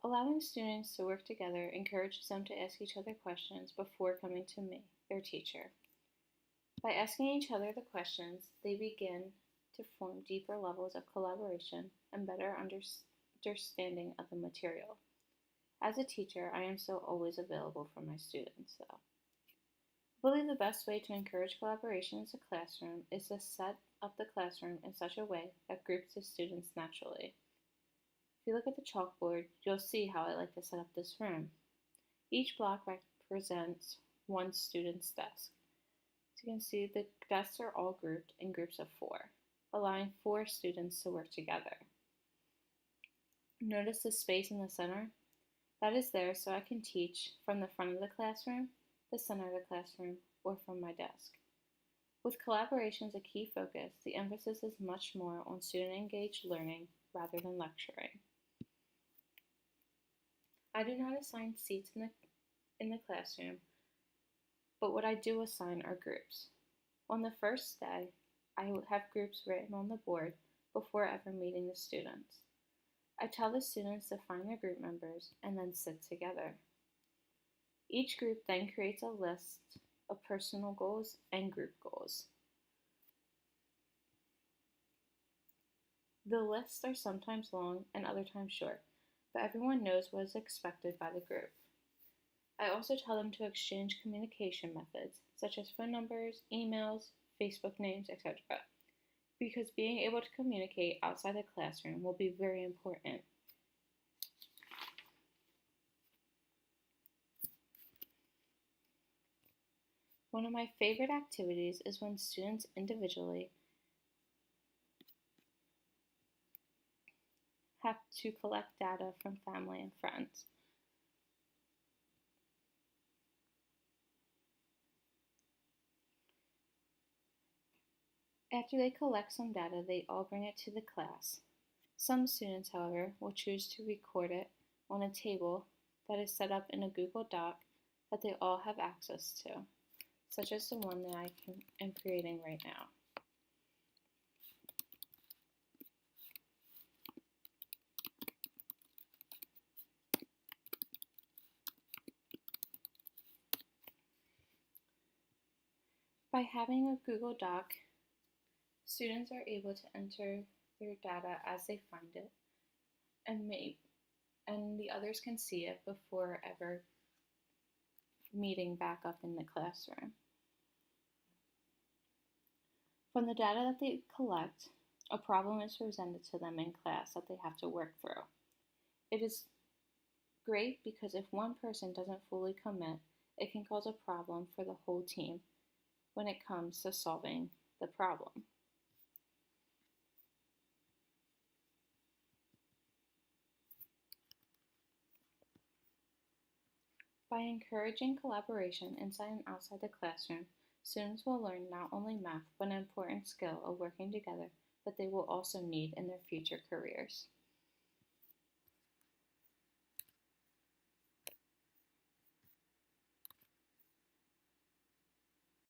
Allowing students to work together encourages them to ask each other questions before coming to me, their teacher. By asking each other the questions, they begin to form deeper levels of collaboration and better understanding of the material. As a teacher, I am still always available for my students, though. I believe the best way to encourage collaboration in the classroom is to set up the classroom in such a way that groups the students naturally. If you look at the chalkboard, you'll see how I like to set up this room. Each block represents one student's desk. As you can see, the desks are all grouped in groups of 4, allowing 4 students to work together. Notice the space in the center? That is there so I can teach from the front of the classroom, the center of the classroom, or from my desk. With collaboration as a key focus, the emphasis is much more on student-engaged learning rather than lecturing. I do not assign seats in the classroom, but what I do assign are groups. On the first day, I have groups written on the board before ever meeting the students. I tell the students to find their group members and then sit together. Each group then creates a list of personal goals and group goals. The lists are sometimes long and other times short, but everyone knows what is expected by the group. I also tell them to exchange communication methods, such as phone numbers, emails, Facebook names, etc., because being able to communicate outside the classroom will be very important. One of my favorite activities is when students individually have to collect data from family and friends. After they collect some data, they all bring it to the class. Some students, however, will choose to record it on a table that is set up in a Google Doc that they all have access to, such as the one that I am creating right now. By having a Google Doc, students are able to enter their data as they find it, and the others can see it before ever meeting back up in the classroom. From the data that they collect, a problem is presented to them in class that they have to work through. It is great because if one person doesn't fully commit, it can cause a problem for the whole team when it comes to solving the problem. By encouraging collaboration inside and outside the classroom, students will learn not only math but an important skill of working together that they will also need in their future careers.